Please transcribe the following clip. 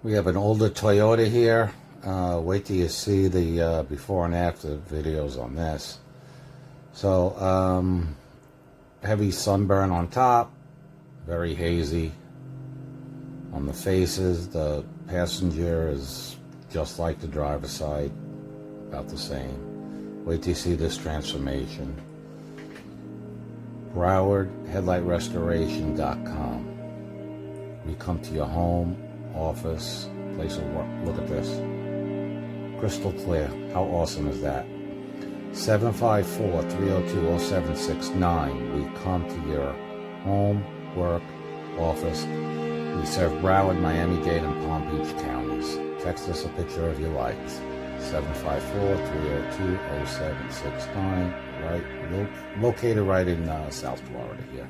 We have an older Toyota here. Wait till you see the before and after videos on this. So, heavy sunburn on top, very hazy on the faces. The passenger is just like the driver's side, about the same. Wait till you see this transformation. Broward, headlightrestoration.com. We come to your home, office, place of work. Look at this. Crystal clear. How awesome is that? 754-302-0769. We come to your home, work, office. We serve Broward, Miami-Dade, and Palm Beach counties. Text us a picture of your lights. 754-302-0769. Right, located right in South Florida here.